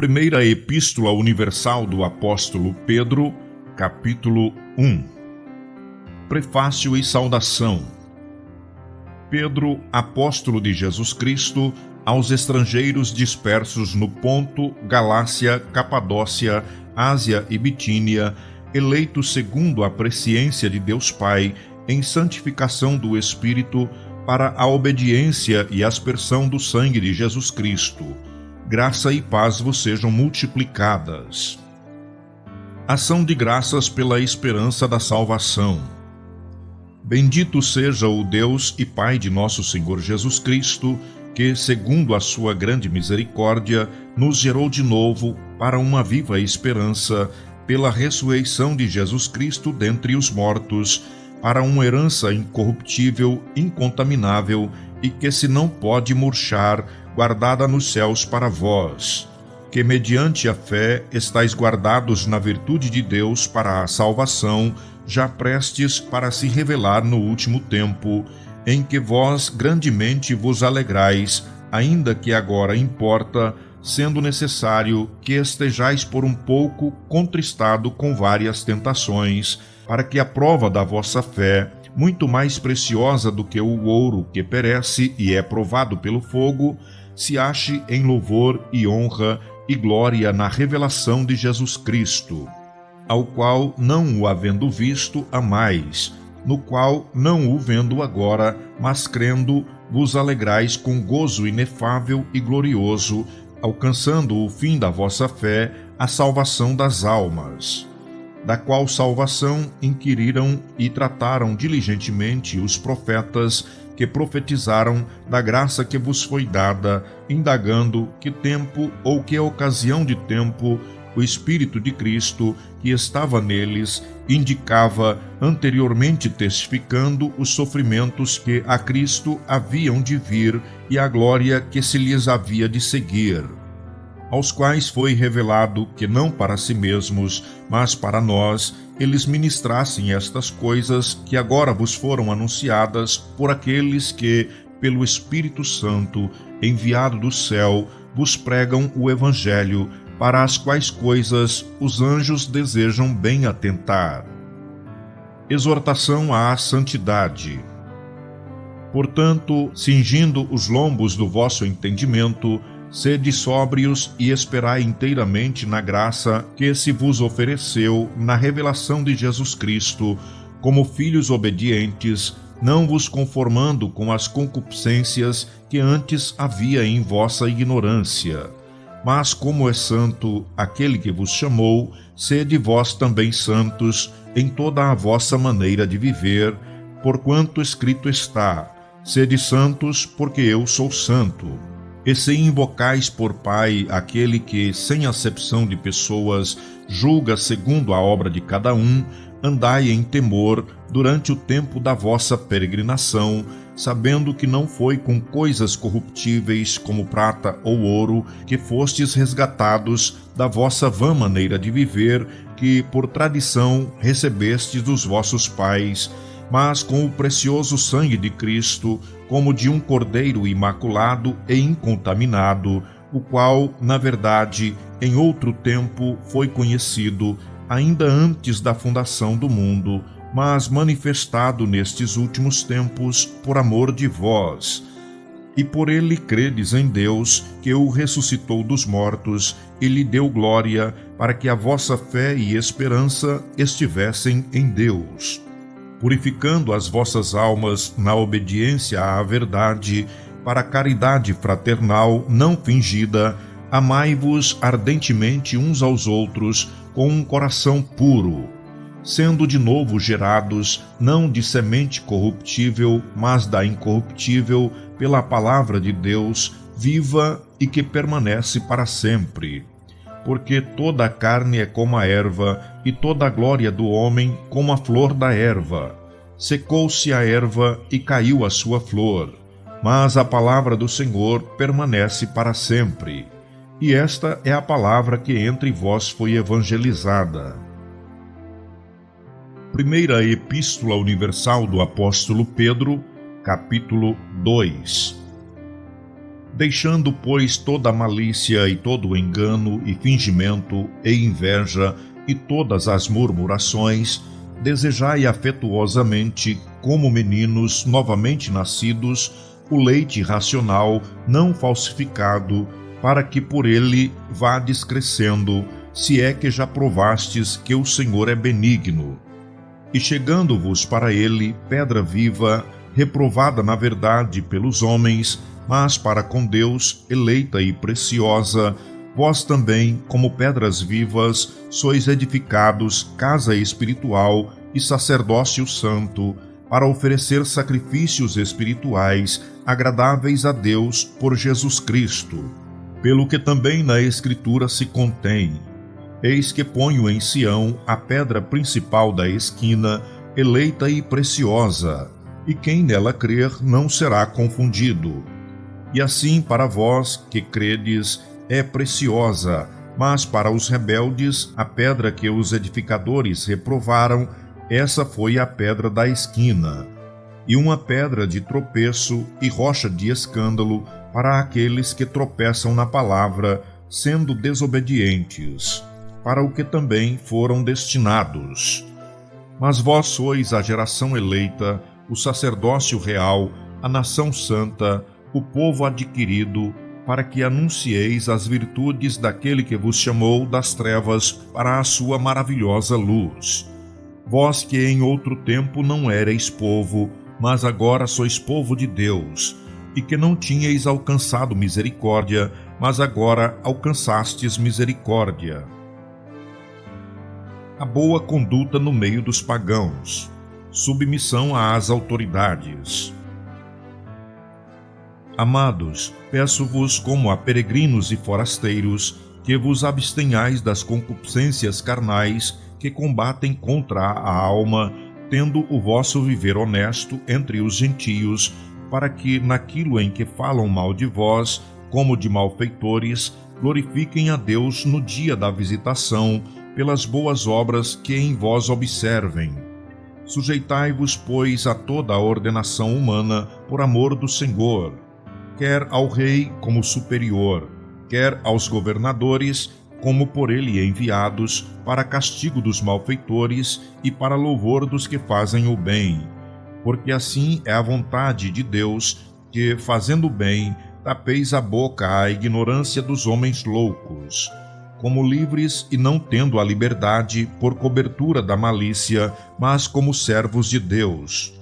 Primeira Epístola Universal do Apóstolo Pedro, capítulo 1. Prefácio e saudação. Pedro, apóstolo de Jesus Cristo, aos estrangeiros dispersos no Ponto, Galácia, Capadócia, Ásia e Bitínia, eleitos segundo a presciência de Deus Pai, em santificação do Espírito, para a obediência e aspersão do sangue de Jesus Cristo. Graça e paz vos sejam multiplicadas. Ação de graças pela esperança da salvação. Bendito seja o Deus e Pai de nosso Senhor Jesus Cristo, que, segundo a sua grande misericórdia, nos gerou de novo para uma viva esperança, pela ressurreição de Jesus Cristo dentre os mortos, para uma herança incorruptível, incontaminável e que se não pode murchar, guardada nos céus para vós, que mediante a fé estáis guardados na virtude de Deus para a salvação, já prestes para se revelar no último tempo, em que vós grandemente vos alegrais, ainda que agora importa, sendo necessário que estejais por um pouco contristado com várias tentações, para que a prova da vossa fé, muito mais preciosa do que o ouro que perece e é provado pelo fogo, se ache em louvor e honra e glória na revelação de Jesus Cristo, ao qual, não o havendo visto, amais, no qual, não o vendo agora, mas crendo, vos alegrais com gozo inefável e glorioso, alcançando o fim da vossa fé, a salvação das almas, da qual salvação inquiriram e trataram diligentemente os profetas que profetizaram da graça que vos foi dada, indagando que tempo ou que ocasião de tempo o Espírito de Cristo, que estava neles, indicava, anteriormente testificando os sofrimentos que a Cristo haviam de vir e a glória que se lhes havia de seguir, aos quais foi revelado que não para si mesmos, mas para nós, eles ministrassem estas coisas que agora vos foram anunciadas por aqueles que, pelo Espírito Santo, enviado do céu, vos pregam o Evangelho, para as quais coisas os anjos desejam bem atentar. Exortação à santidade. Portanto, cingindo os lombos do vosso entendimento, sede sóbrios e esperai inteiramente na graça que se vos ofereceu na revelação de Jesus Cristo, como filhos obedientes, não vos conformando com as concupiscências que antes havia em vossa ignorância. Mas como é santo aquele que vos chamou, sede vós também santos em toda a vossa maneira de viver, porquanto escrito está: sede santos, porque eu sou santo. E se invocais por Pai aquele que, sem acepção de pessoas, julga segundo a obra de cada um, andai em temor durante o tempo da vossa peregrinação, sabendo que não foi com coisas corruptíveis como prata ou ouro que fostes resgatados da vossa vã maneira de viver, que por tradição recebestes dos vossos pais, mas com o precioso sangue de Cristo, como de um cordeiro imaculado e incontaminado, o qual, na verdade, em outro tempo foi conhecido, ainda antes da fundação do mundo, mas manifestado nestes últimos tempos por amor de vós. E por ele credes em Deus, que o ressuscitou dos mortos e lhe deu glória, para que a vossa fé e esperança estivessem em Deus, purificando as vossas almas na obediência à verdade, para a caridade fraternal não fingida, amai-vos ardentemente uns aos outros com um coração puro, sendo de novo gerados, não de semente corruptível, mas da incorruptível, pela palavra de Deus, viva e que permanece para sempre. Porque toda a carne é como a erva, e toda a glória do homem como a flor da erva. Secou-se a erva e caiu a sua flor, mas a palavra do Senhor permanece para sempre. E esta é a palavra que entre vós foi evangelizada. Primeira Epístola Universal do Apóstolo Pedro, capítulo 2. Deixando, pois, toda a malícia e todo o engano e fingimento e inveja e todas as murmurações, desejai afetuosamente, como meninos novamente nascidos, o leite racional não falsificado, para que por ele vades crescendo, se é que já provastes que o Senhor é benigno. E chegando-vos para ele, pedra viva, reprovada na verdade pelos homens, mas para com Deus, eleita e preciosa, vós também, como pedras vivas, sois edificados casa espiritual e sacerdócio santo, para oferecer sacrifícios espirituais agradáveis a Deus por Jesus Cristo. Pelo que também na Escritura se contém: eis que ponho em Sião a pedra principal da esquina, eleita e preciosa, e quem nela crer não será confundido. E assim para vós que credes é preciosa, mas para os rebeldes a pedra que os edificadores reprovaram, essa foi a pedra da esquina, e uma pedra de tropeço e rocha de escândalo para aqueles que tropeçam na palavra, sendo desobedientes, para o que também foram destinados. Mas vós sois a geração eleita, o sacerdócio real, a nação santa, o povo adquirido, para que anuncieis as virtudes daquele que vos chamou das trevas para a sua maravilhosa luz. Vós que em outro tempo não erais povo, mas agora sois povo de Deus, e que não tinhais alcançado misericórdia, mas agora alcançastes misericórdia. A boa conduta no meio dos pagãos. Submissão às autoridades. Amados, peço-vos como a peregrinos e forasteiros, que vos abstenhais das concupiscências carnais que combatem contra a alma, tendo o vosso viver honesto entre os gentios, para que naquilo em que falam mal de vós, como de malfeitores, glorifiquem a Deus no dia da visitação, pelas boas obras que em vós observem. Sujeitai-vos, pois, a toda a ordenação humana, por amor do Senhor, quer ao rei como superior, quer aos governadores como por ele enviados, para castigo dos malfeitores e para louvor dos que fazem o bem. Porque assim é a vontade de Deus, que, fazendo o bem, tapeis a boca à ignorância dos homens loucos, como livres e não tendo a liberdade por cobertura da malícia, mas como servos de Deus.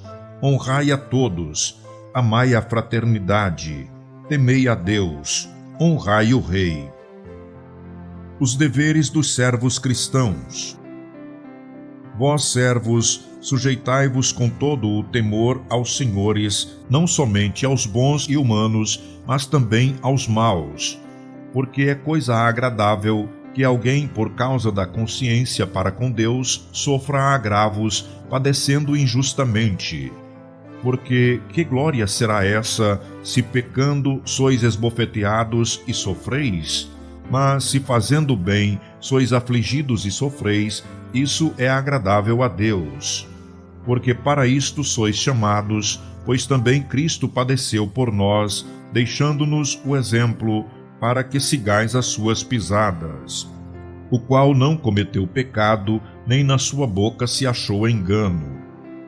Honrai a todos, amai a fraternidade, temei a Deus, honrai o Rei. Os deveres dos servos cristãos. Vós, servos, sujeitai-vos com todo o temor aos senhores, não somente aos bons e humanos, mas também aos maus, porque é coisa agradável que alguém, por causa da consciência para com Deus, sofra agravos, padecendo injustamente. Porque que glória será essa, se pecando sois esbofeteados e sofreis? Mas se fazendo bem sois afligidos e sofreis, isso é agradável a Deus. Porque para isto sois chamados, pois também Cristo padeceu por nós, deixando-nos o exemplo, para que sigais as suas pisadas, o qual não cometeu pecado, nem na sua boca se achou engano,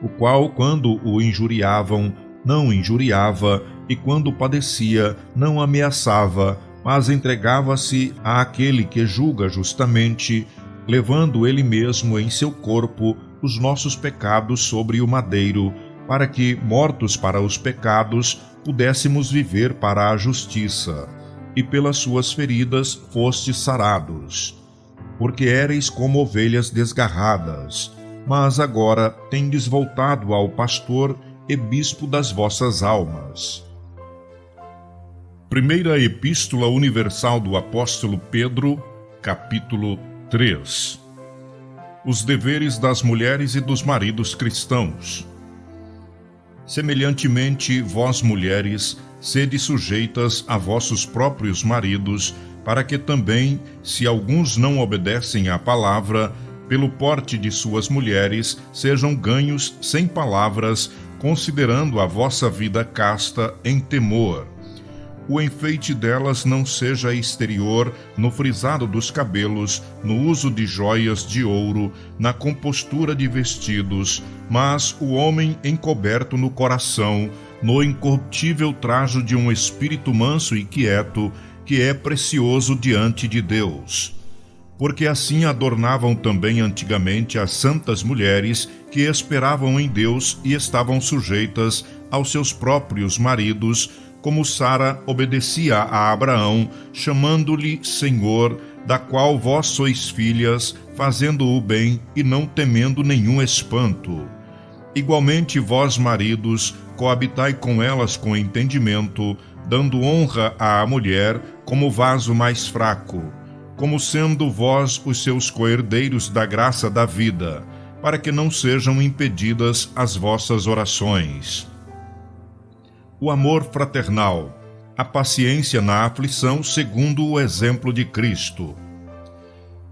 o qual, quando o injuriavam, não injuriava, e quando padecia, não ameaçava, mas entregava-se àquele que julga justamente, levando ele mesmo em seu corpo os nossos pecados sobre o madeiro, para que, mortos para os pecados, pudéssemos viver para a justiça, e pelas suas feridas fostes sarados. Porque éreis como ovelhas desgarradas, mas agora tendes voltado ao pastor e bispo das vossas almas. Primeira Epístola Universal do Apóstolo Pedro, capítulo 3. Os deveres das mulheres e dos maridos cristãos. Semelhantemente, vós mulheres, sede sujeitas a vossos próprios maridos, para que também, se alguns não obedecem à palavra, pelo porte de suas mulheres, sejam ganhos sem palavras, considerando a vossa vida casta em temor. o enfeite delas não seja exterior, no frisado dos cabelos, no uso de joias de ouro, na compostura de vestidos, mas o homem encoberto no coração, no incorruptível trajo de um espírito manso e quieto, que é precioso diante de Deus. Porque assim adornavam também antigamente as santas mulheres que esperavam em Deus e estavam sujeitas aos seus próprios maridos, como Sara obedecia a Abraão, chamando-lhe Senhor, da qual vós sois filhas, fazendo o bem e não temendo nenhum espanto. Igualmente vós, maridos, coabitai com elas com entendimento, dando honra à mulher como vaso mais fraco, como sendo vós os seus coherdeiros da graça da vida, para que não sejam impedidas as vossas orações. O amor fraternal, a paciência na aflição segundo o exemplo de Cristo.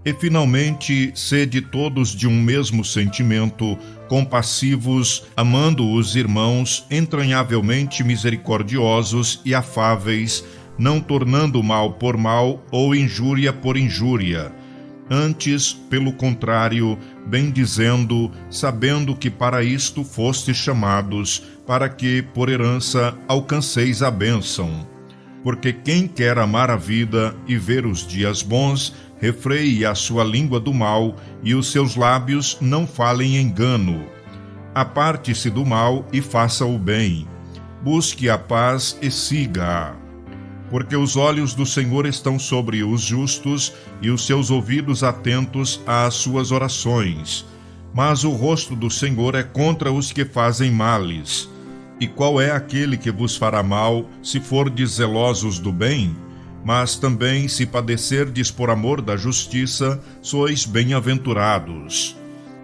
E finalmente, sede todos de um mesmo sentimento, compassivos, amando os irmãos, entranhavelmente misericordiosos e afáveis, não tornando mal por mal ou injúria por injúria. Antes, pelo contrário, bendizendo, sabendo que para isto fostes chamados, para que, por herança, alcanceis a bênção. Porque quem quer amar a vida e ver os dias bons, refreie a sua língua do mal, e os seus lábios não falem engano. Aparte-se do mal e faça o bem. Busque a paz e siga-a. Porque os olhos do Senhor estão sobre os justos e os seus ouvidos atentos às suas orações. Mas o rosto do Senhor é contra os que fazem males. E qual é aquele que vos fará mal, se fordes zelosos do bem? Mas também, se padecerdes por amor da justiça, sois bem-aventurados.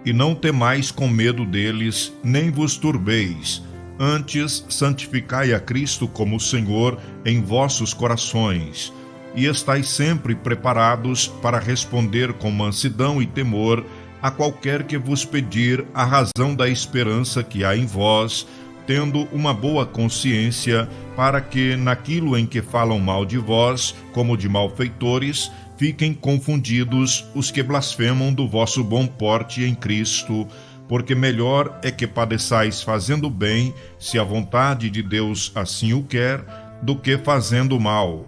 E não temais com medo deles, nem vos turbeis. Antes, santificai a Cristo como Senhor em vossos corações, e estais sempre preparados para responder com mansidão e temor a qualquer que vos pedir a razão da esperança que há em vós, tendo uma boa consciência, para que, naquilo em que falam mal de vós, como de malfeitores, fiquem confundidos os que blasfemam do vosso bom porte em Cristo, porque melhor é que padeçais fazendo bem, se a vontade de Deus assim o quer, do que fazendo mal.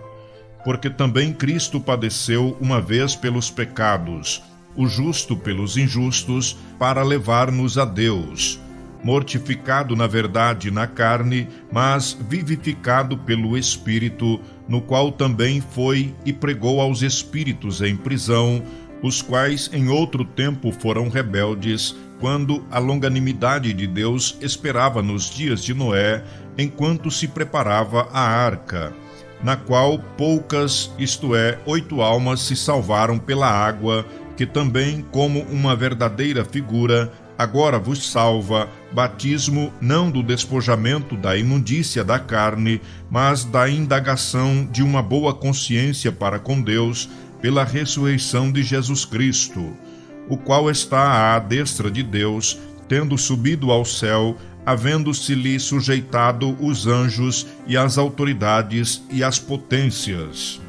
Porque também Cristo padeceu uma vez pelos pecados, o justo pelos injustos, para levar-nos a Deus, mortificado na verdade na carne, mas vivificado pelo Espírito, no qual também foi e pregou aos espíritos em prisão, os quais em outro tempo foram rebeldes, quando a longanimidade de Deus esperava nos dias de Noé, enquanto se preparava a arca, na qual poucas, isto é, 8 almas se salvaram pela água, que também, como uma verdadeira figura, agora vos salva, batismo não do despojamento da imundícia da carne, mas da indagação de uma boa consciência para com Deus, pela ressurreição de Jesus Cristo, o qual está à destra de Deus, tendo subido ao céu, havendo-se-lhe sujeitado os anjos e as autoridades e as potências.